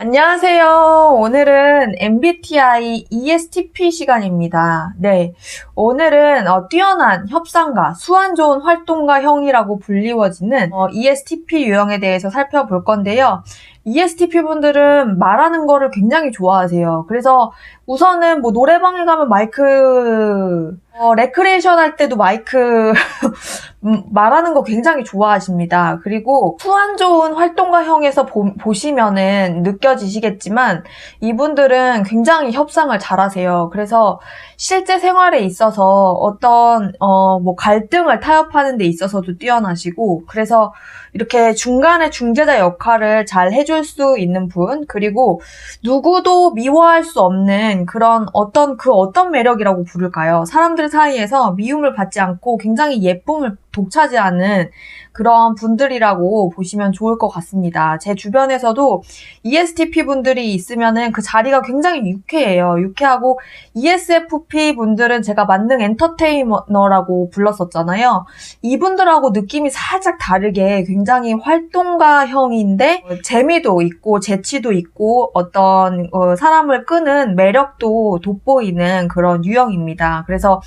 안녕하세요. 오늘은 MBTI ESTP 시간입니다. 네, 오늘은 뛰어난 협상가, 수완 좋은 활동가형이라고 불리워지는 ESTP 유형에 대해서 살펴볼 건데요. ESTP 분들은 말하는 거를 굉장히 좋아하세요. 그래서 우선은 뭐 노래방에 가면 마이크, 레크레이션 할 때도 마이크 말하는 거 굉장히 좋아하십니다. 그리고 수완 좋은 활동가형에서 보시면은 느껴지시겠지만 이분들은 굉장히 협상을 잘하세요. 그래서 실제 생활에 있어서 어떤 뭐 갈등을 타협하는 데 있어서도 뛰어나시고, 그래서 이렇게 중간에 중재자 역할을 잘 해줄 수 있는 분, 그리고 누구도 미워할 수 없는 그런 어떤 매력이라고 부를까요? 사람들 사이에서 미움을 받지 않고 굉장히 예쁨을 독차지하는 그런 분들이라고 보시면 좋을 것 같습니다. 제 주변에서도 ESTP 분들이 있으면은 그 자리가 굉장히 유쾌해요. 유쾌하고, ESFP 분들은 제가 만능 엔터테이너라고 불렀었잖아요. 이분들하고 느낌이 살짝 다르게 굉장히 활동가형인데 재미도 있고 재치도 있고 어떤 사람을 끄는 매력도 돋보이는 그런 유형입니다. 그래서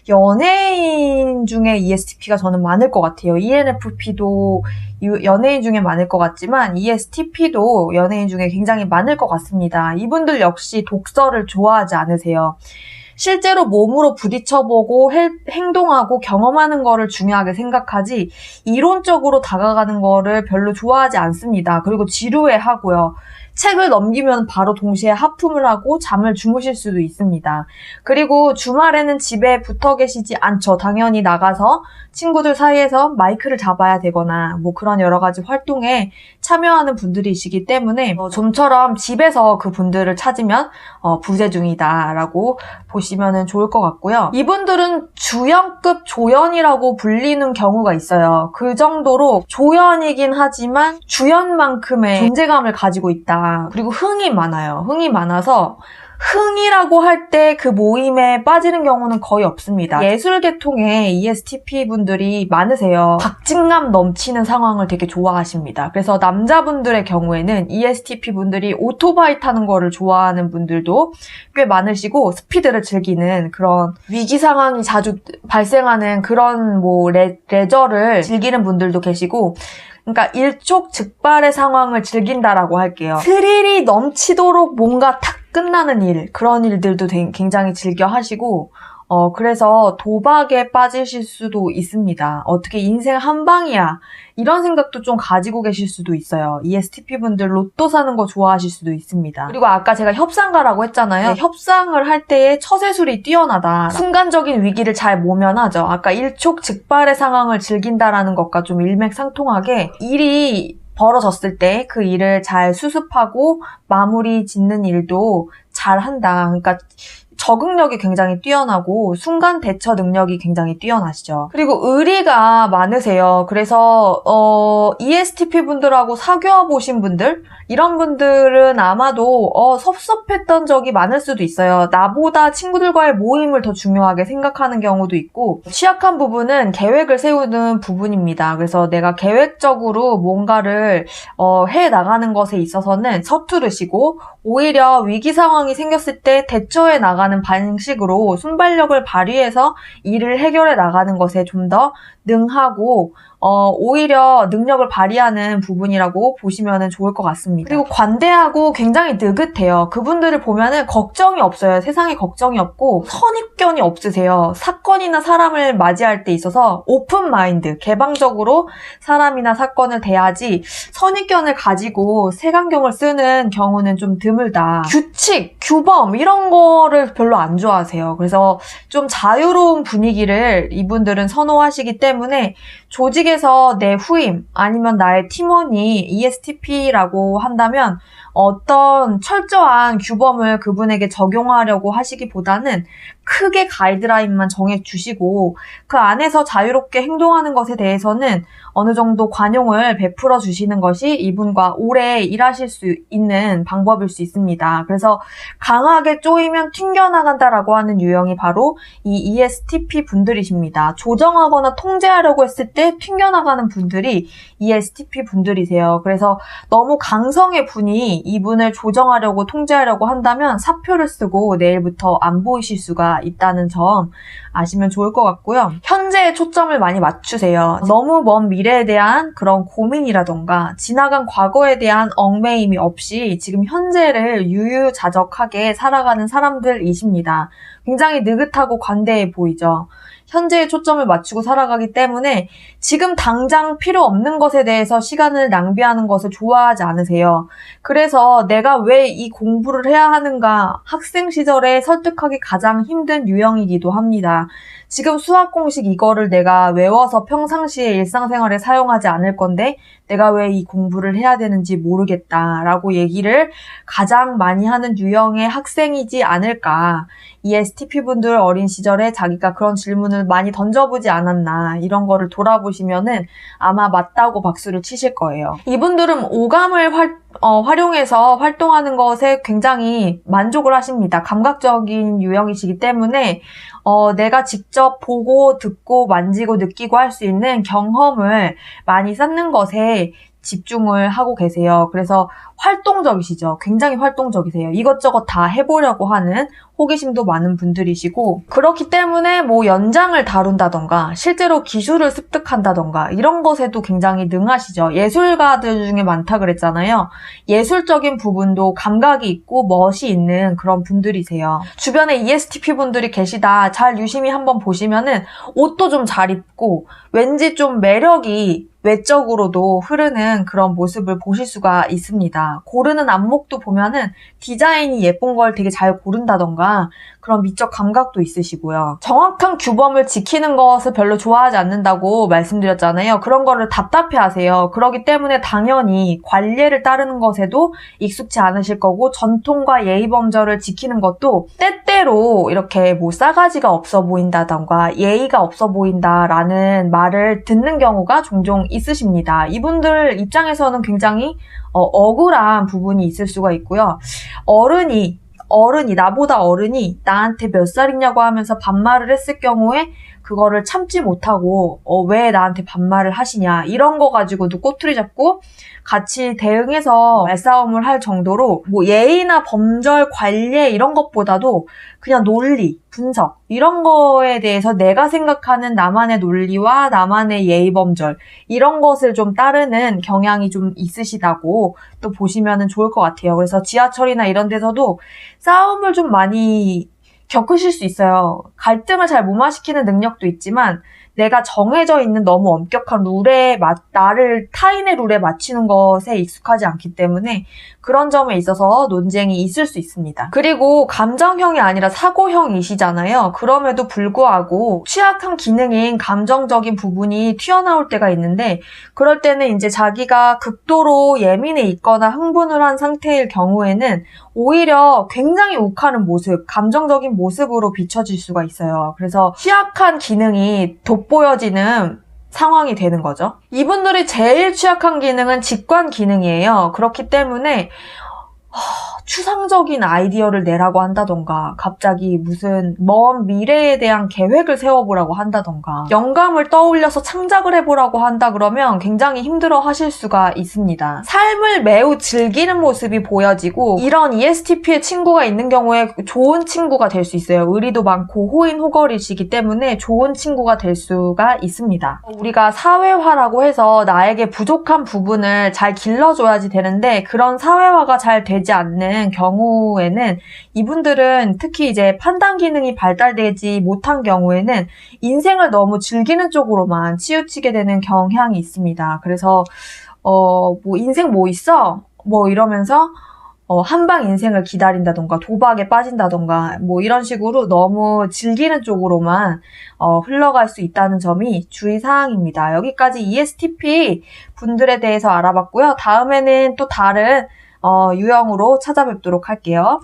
연예인 중에 ESTP가 저는 많을 것 같아요. ENFP도 연예인 중에 많을 것 같지만 ESTP도 연예인 중에 굉장히 많을 것 같습니다. 이분들 역시 독서를 좋아하지 않으세요. 실제로 몸으로 부딪혀보고 행동하고 경험하는 거를 중요하게 생각하지 이론적으로 다가가는 거를 별로 좋아하지 않습니다. 그리고 지루해하고요. 책을 넘기면 바로 동시에 하품을 하고 잠을 주무실 수도 있습니다. 그리고 주말에는 집에 붙어 계시지 않죠. 당연히 나가서 친구들 사이에서 마이크를 잡아야 되거나 뭐 그런 여러 가지 활동에 참여하는 분들이시기 때문에 좀처럼 집에서 그 분들을 찾으면 부재중이다라고 보시면 좋을 것 같고요. 이분들은 주연급 조연이라고 불리는 경우가 있어요. 그 정도로 조연이긴 하지만 주연만큼의 존재감을 가지고 있다. 그리고 흥이 많아요. 흥이 많아서 흥이라고 할 때 그 모임에 빠지는 경우는 거의 없습니다. 예술 계통에 ESTP 분들이 많으세요. 박진감 넘치는 상황을 되게 좋아하십니다. 그래서 남자분들의 경우에는 ESTP 분들이 오토바이 타는 거를 좋아하는 분들도 꽤 많으시고, 스피드를 즐기는 그런 위기 상황이 자주 발생하는 그런 뭐 레저를 즐기는 분들도 계시고, 그러니까 일촉즉발의 상황을 즐긴다라고 할게요. 스릴이 넘치도록 뭔가 탁 끝나는 일, 그런 일들도 굉장히 즐겨 하시고, 그래서 도박에 빠지실 수도 있습니다. 어떻게 인생 한 방이야, 이런 생각도 좀 가지고 계실 수도 있어요. ESTP 분들 로또 사는 거 좋아하실 수도 있습니다. 그리고 아까 제가 협상가라고 했잖아요. 네, 협상을 할 때의 처세술이 뛰어나다. 순간적인 위기를 잘 모면하죠. 아까 일촉즉발의 상황을 즐긴다라는 것과 좀 일맥상통하게 일이 벌어졌을 때 그 일을 잘 수습하고 마무리 짓는 일도 잘 한다. 그러니까 적응력이 굉장히 뛰어나고 순간 대처 능력이 굉장히 뛰어나시죠. 그리고 의리가 많으세요. 그래서 ESTP 분들하고 사귀어 보신 분들, 이런 분들은 아마도 섭섭했던 적이 많을 수도 있어요. 나보다 친구들과의 모임을 더 중요하게 생각하는 경우도 있고, 취약한 부분은 계획을 세우는 부분입니다. 그래서 내가 계획적으로 뭔가를 해 나가는 것에 있어서는 서투르시고, 오히려 위기 상황이 생겼을 때 대처해 나가는 방식으로 순발력을 발휘해서 일을 해결해 나가는 것에 좀 더 능하고 오히려 능력을 발휘하는 부분이라고 보시면 좋을 것 같습니다. 그리고 관대하고 굉장히 느긋해요. 그분들을 보면은 걱정이 없어요. 세상에 걱정이 없고 선입견이 없으세요. 사건이나 사람을 맞이할 때 있어서 오픈 마인드, 개방적으로 사람이나 사건을 대하지 선입견을 가지고 색안경을 쓰는 경우는 좀 드물다. 규칙, 규범 이런 거를 별로 안 좋아하세요. 그래서 좀 자유로운 분위기를 이분들은 선호하시기 때문에 조직에서 내 후임 아니면 나의 팀원이 ESTP라고 한다면 어떤 철저한 규범을 그분에게 적용하려고 하시기보다는 크게 가이드라인만 정해주시고 그 안에서 자유롭게 행동하는 것에 대해서는 어느 정도 관용을 베풀어 주시는 것이 이분과 오래 일하실 수 있는 방법일 수 있습니다. 그래서 강하게 쪼이면 튕겨나간다라고 하는 유형이 바로 이 ESTP 분들이십니다. 조정하거나 통제하려고 했을 때 튕겨나가는 분들이 ESTP 분들이세요. 그래서 너무 강성의 분이 이분을 조정하려고 통제하려고 한다면 사표를 쓰고 내일부터 안 보이실 수가 있다는 점 아시면 좋을 것 같고요. 현재에 초점을 많이 맞추세요. 너무 먼 미래에 대한 그런 고민이라던가 지나간 과거에 대한 얽매임이 없이 지금 현재를 유유자적하게 살아가는 사람들이십니다. 굉장히 느긋하고 관대해 보이죠. 현재에 초점을 맞추고 살아가기 때문에 지금 당장 필요 없는 것에 대해서 시간을 낭비하는 것을 좋아하지 않으세요. 그래서 내가 왜 이 공부를 해야 하는가 학생 시절에 설득하기 가장 힘든 유형이기도 합니다. 지금 수학 공식 이거를 내가 외워서 평상시에 일상생활에 사용하지 않을 건데 내가 왜 이 공부를 해야 되는지 모르겠다라고 얘기를 가장 많이 하는 유형의 학생이지 않을까. ESTP분들 어린 시절에 자기가 그런 질문을 많이 던져보지 않았나 이런 거를 돌아보시면은 아마 맞다고 박수를 치실 거예요. 이분들은 오감을 활용해서 활동하는 것에 굉장히 만족을 하십니다. 감각적인 유형이시기 때문에 내가 직접 보고 듣고 만지고 느끼고 할 수 있는 경험을 많이 쌓는 것에 집중을 하고 계세요. 그래서 활동적이시죠. 굉장히 활동적이세요. 이것저것 다 해보려고 하는 호기심도 많은 분들이시고 그렇기 때문에 뭐 연장을 다룬다던가 실제로 기술을 습득한다던가 이런 것에도 굉장히 능하시죠. 예술가들 중에 많다 그랬잖아요. 예술적인 부분도 감각이 있고 멋이 있는 그런 분들이세요. 주변에 ESTP 분들이 계시다. 잘 유심히 한번 보시면은 옷도 좀 잘 입고 왠지 좀 매력이 외적으로도 흐르는 그런 모습을 보실 수가 있습니다. 고르는 안목도 보면은 디자인이 예쁜 걸 되게 잘 고른다던가 그런 미적 감각도 있으시고요. 정확한 규범을 지키는 것을 별로 좋아하지 않는다고 말씀드렸잖아요. 그런 거를 답답해하세요. 그렇기 때문에 당연히 관례를 따르는 것에도 익숙치 않으실 거고 전통과 예의범절을 지키는 것도 때때로 이렇게 뭐 싸가지가 없어 보인다던가 예의가 없어 보인다라는 말을 듣는 경우가 종종 있으십니다. 이분들 입장에서는 굉장히 억울한 부분이 있을 수가 있고요. 나보다 어른이 나한테 몇 살이냐고 하면서 반말을 했을 경우에 그거를 참지 못하고 왜 나한테 반말을 하시냐 이런 거 가지고도 꼬투리 잡고 같이 대응해서 말싸움을 할 정도로 뭐 예의나 범절, 관례 이런 것보다도 그냥 논리, 분석 이런 거에 대해서 내가 생각하는 나만의 논리와 나만의 예의, 범절 이런 것을 좀 따르는 경향이 좀 있으시다고 또 보시면 좋을 것 같아요. 그래서 지하철이나 이런 데서도 싸움을 좀 많이 겪으실 수 있어요. 갈등을 잘 무마시키는 능력도 있지만 내가 정해져 있는 너무 엄격한 룰에 나를 타인의 룰에 맞추는 것에 익숙하지 않기 때문에 그런 점에 있어서 논쟁이 있을 수 있습니다. 그리고 감정형이 아니라 사고형이시잖아요. 그럼에도 불구하고 취약한 기능인 감정적인 부분이 튀어나올 때가 있는데 그럴 때는 이제 자기가 극도로 예민해 있거나 흥분을 한 상태일 경우에는 오히려 굉장히 욱하는 모습, 감정적인 모습으로 비춰질 수가 있어요. 그래서 취약한 기능이 돋보여지는 상황이 되는 거죠. 이분들이 제일 취약한 기능은 직관 기능이에요. 그렇기 때문에 추상적인 아이디어를 내라고 한다던가 갑자기 무슨 먼 미래에 대한 계획을 세워보라고 한다던가 영감을 떠올려서 창작을 해보라고 한다 그러면 굉장히 힘들어 하실 수가 있습니다. 삶을 매우 즐기는 모습이 보여지고 이런 ESTP의 친구가 있는 경우에 좋은 친구가 될 수 있어요. 의리도 많고 호인호걸이시기 때문에 좋은 친구가 될 수가 있습니다. 우리가 사회화라고 해서 나에게 부족한 부분을 잘 길러줘야지 되는데 그런 사회화가 잘 되지 않는 경우에는 이분들은 특히 이제 판단 기능이 발달되지 못한 경우에는 인생을 너무 즐기는 쪽으로만 치우치게 되는 경향이 있습니다. 그래서 뭐 인생 뭐 있어? 뭐 이러면서 한방 인생을 기다린다던가 도박에 빠진다던가 뭐 이런 식으로 너무 즐기는 쪽으로만 흘러갈 수 있다는 점이 주의사항입니다. 여기까지 ESTP 분들에 대해서 알아봤고요. 다음에는 또 다른 유형으로 찾아뵙도록 할게요.